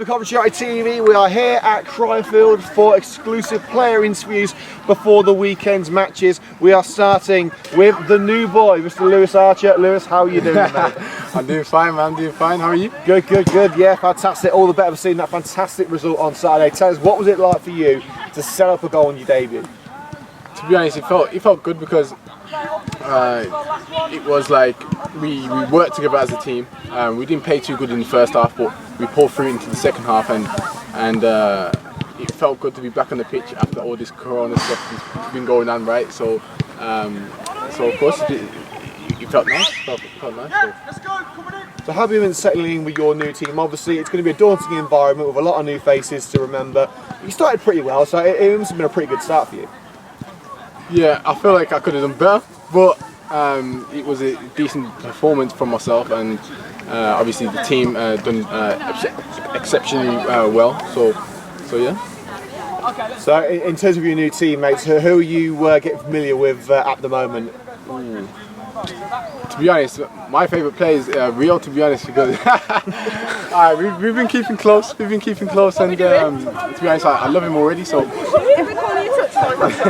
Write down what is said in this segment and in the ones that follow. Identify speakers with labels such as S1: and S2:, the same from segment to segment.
S1: Welcome to Coventry United TV. We are here at Cryfields for exclusive player interviews before the weekend's matches. We are starting with the new boy, Mr. Lewis Archer. Lewis, how are you doing, mate?
S2: I'm doing fine, man. I'm doing fine. How are you?
S1: Good, good, good. Yeah, fantastic. All the better for seeing that fantastic result on Saturday. Tell us, what was it like for you to set up a goal on your debut?
S2: To be honest, it felt good because it was like we worked together as a team. We didn't play too good in the first half, but we pulled through into the second half, and it felt good to be back on the pitch after all this Corona stuff has been going on, right? So of course it felt nice. Felt nice.
S1: So how have you been settling in with your new team? Obviously, it's going to be a daunting environment with a lot of new faces to remember. You started pretty well, so it must have been a pretty good start for you.
S2: Yeah, I feel like I could have done better, but it was a decent performance from myself, and obviously the team done exceptionally well. So yeah.
S1: So in terms of your new teammates, who are you getting familiar with at the moment?
S2: To be honest, my favourite player is Rio. To be honest, because we've been keeping close. and to be honest, I love him already. So.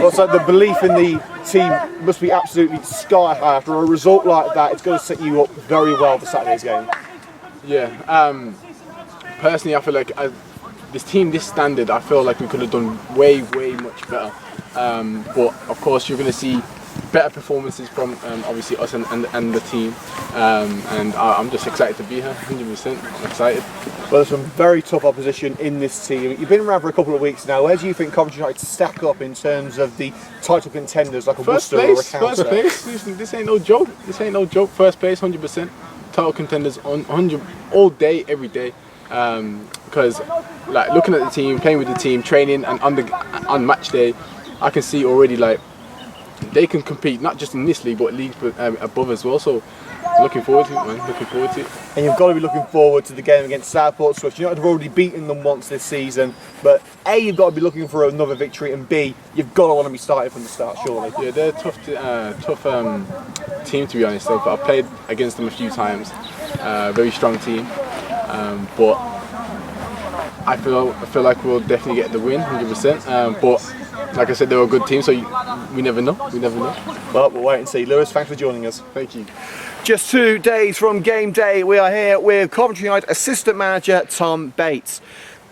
S1: Also, the belief in the team must be absolutely sky high. After a result like that, it's going to set you up very well for Saturday's game.
S2: Yeah. Personally, I feel like this team, this standard, I feel like we could have done way much better. But of course, you're going to see better performances from obviously us and the team, and I'm just excited to be here. 100% excited.
S1: Well, there's some very tough opposition in this team. You've been around for a couple of weeks now. Where do you think Coventry United stack up in terms of the title contenders, like a Worcester or a Counter?
S2: First place. This ain't no joke. First place, 100%. Title contenders on 100 all day, every day. Because like looking at the team, playing with the team, training, and on match day, I can see already like they can compete not just in this league but leagues above as well. So looking forward to it, man. Looking forward to it.
S1: And you've got to be looking forward to the game against Stourport Swifts. United have already beaten them once this season, but A, you've got to be looking for another victory, and B, you've got to want to be starting from the start, surely.
S2: Yeah, they're a tough team, to be honest. I've played against them a few times. Very strong team, but I feel like we'll definitely get the win, 100%. But like I said, they're a good team, so we never know.
S1: Well, we'll wait and see. Lewis, thanks for joining us.
S2: Thank you.
S1: Just 2 days from game day, we are here with Coventry United assistant manager Tom Bates.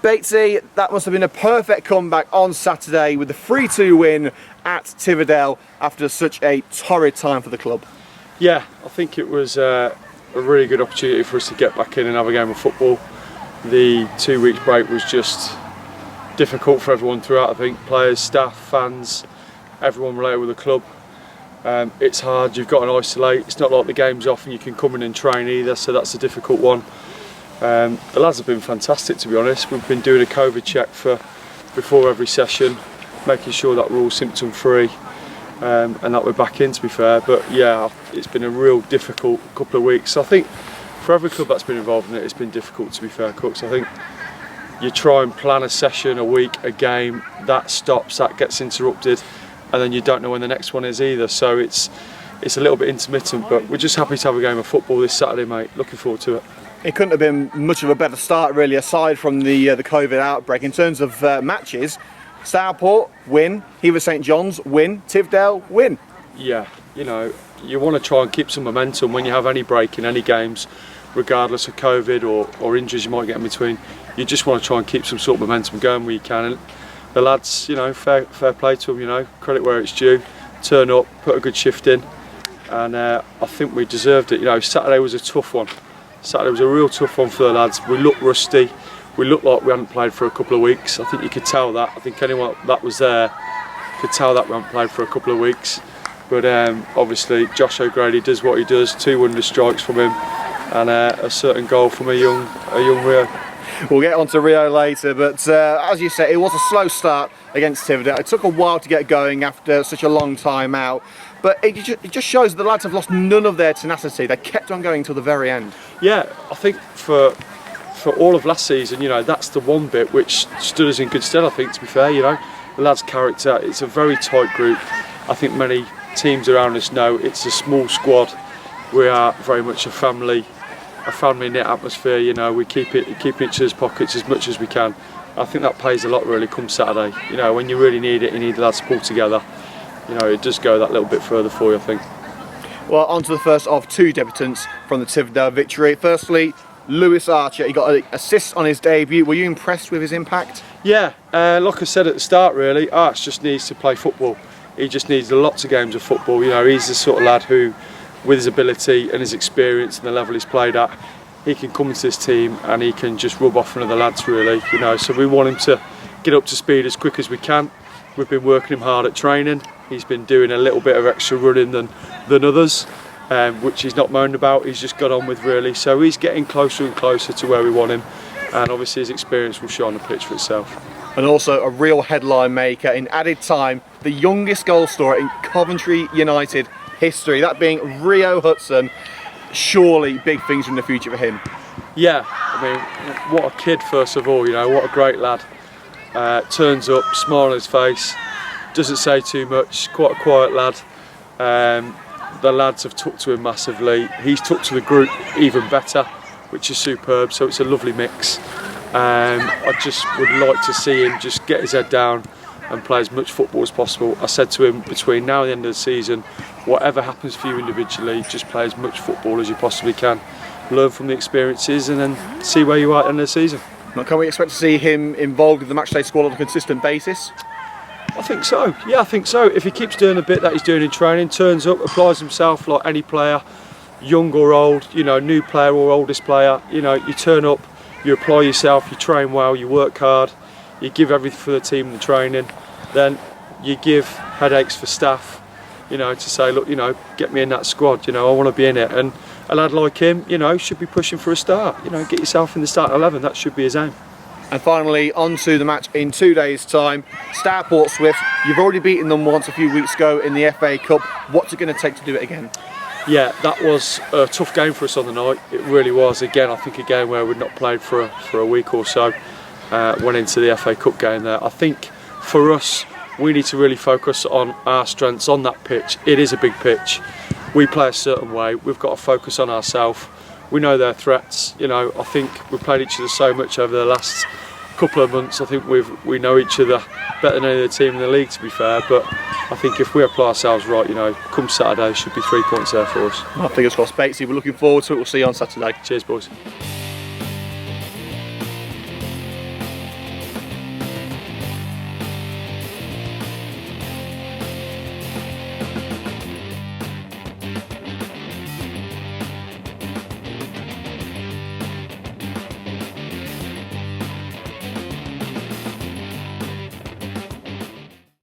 S1: Batesy, that must have been a perfect comeback on Saturday with the 3-2 win at Tiverdale after such a torrid time for the club.
S3: Yeah, I think it was a really good opportunity for us to get back in and have a game of football. The 2 weeks break was just difficult for everyone throughout. I think players, staff, fans, everyone related with the club. It's hard, you've got to isolate. It's not like the game's off and you can come in and train either, so that's a difficult one. The lads have been fantastic, to be honest. We've been doing a COVID check before every session, making sure that we're all symptom free and that we're back in, to be fair. But yeah, it's been a real difficult couple of weeks. I think for every club that's been involved in it, it's been difficult, to be fair, Cooks. I think you try and plan a session, a week, a game, that stops, that gets interrupted, and then you don't know when the next one is either. So it's a little bit intermittent, but we're just happy to have a game of football this Saturday, mate. Looking forward to it.
S1: It couldn't have been much of a better start, really, aside from the COVID outbreak. In terms of matches, Stourport, win. Hever St John's, win. Tiverdale, win.
S3: Yeah, you know, you want to try and keep some momentum when you have any break in any games, regardless of COVID or injuries you might get in between. You just want to try and keep some sort of momentum going where you can. And the lads, you know, fair play to them, you know, credit where it's due. Turn up, put a good shift in, and I think we deserved it. You know, Saturday was a tough one. Saturday was a real tough one for the lads. We looked rusty. We looked like we hadn't played for a couple of weeks. I think you could tell that. I think anyone that was there could tell that we hadn't played for a couple of weeks. But obviously, Josh O'Grady does what he does. 2 wonders strikes from him, and a certain goal from a young Rio.
S1: We'll get on to Rio later, but as you said, it was a slow start against Tiverdale. It took a while to get going after such a long time out, but it just shows the lads have lost none of their tenacity. They kept on going till the very end.
S3: Yeah, I think for all of last season, you know, that's the one bit which stood us in good stead, I think, to be fair. You know, the lads' character, it's a very tight group. I think many teams around us know it's a small squad. We are very much a family a family knit atmosphere. You know, we keep each other's pockets as much as we can. I think that pays a lot really come Saturday. You know, when you really need it, you need the lads to pull together. You know, it does go that little bit further for you, I think.
S1: Well, on to the first of two debutants from the Tiverton victory. Firstly, Lewis Archer, he got an assist on his debut. Were you impressed with his impact?
S3: Yeah, like I said at the start really, Arch just needs to play football. He just needs lots of games of football. You know, he's the sort of lad who, with his ability and his experience and the level he's played at, he can come into this team and he can just rub off another lads really, you know. So we want him to get up to speed as quick as we can. We've been working him hard at training. He's been doing a little bit of extra running than others. Which he's not moaned about, he's just got on with really. So he's getting closer and closer to where we want him, and obviously his experience will show on the pitch for itself.
S1: And also a real headline maker in added time, the youngest goal scorer in Coventry United history, that being Rio Hudson. Surely big things in the future for him.
S3: Yeah, I mean, what a kid first of all, you know, what a great lad. Turns up, smile on his face, doesn't say too much, quite a quiet lad. The lads have took to him massively. He's took to the group even better, which is superb. So it's a lovely mix. I just would like to see him just get his head down and play as much football as possible. I said to him, between now and the end of the season, whatever happens for you individually, just play as much football as you possibly can. Learn from the experiences and then see where you are at the end of the season.
S1: Now, can we expect to see him involved with the matchday squad on a consistent basis?
S3: I think so, yeah, I think so. If he keeps doing the bit that he's doing in training, turns up, applies himself like any player, young or old, you know, new player or oldest player, you know, you turn up, you apply yourself, you train well, you work hard, you give everything for the team in the training, then you give headaches for staff, you know, to say, look, you know, get me in that squad, you know, I want to be in it. And a lad like him, you know, should be pushing for a start, you know, get yourself in the starting 11, that should be his aim.
S1: And finally, on to the match in 2 days' time. Stourport Swifts, you've already beaten them once a few weeks ago in the FA Cup. What's it going to take to do it again? Yeah,
S3: that was a tough game for us on the night. It really was. Again, I think a game where we'd not played for a week or so. Went into the FA Cup game there. I think for us, we need to really focus on our strengths on that pitch. It is a big pitch. We play a certain way. We've got to focus on ourselves. We know their threats. You know, I think we've played each other so much over the last couple of months. I think we know each other better than any other team in the league, to be fair. But I think if we apply ourselves right, you know, come Saturday, should be 3 points there for us.
S1: Well, fingers crossed, Batesy. We're looking forward to it. We'll see you on Saturday.
S3: Cheers, boys.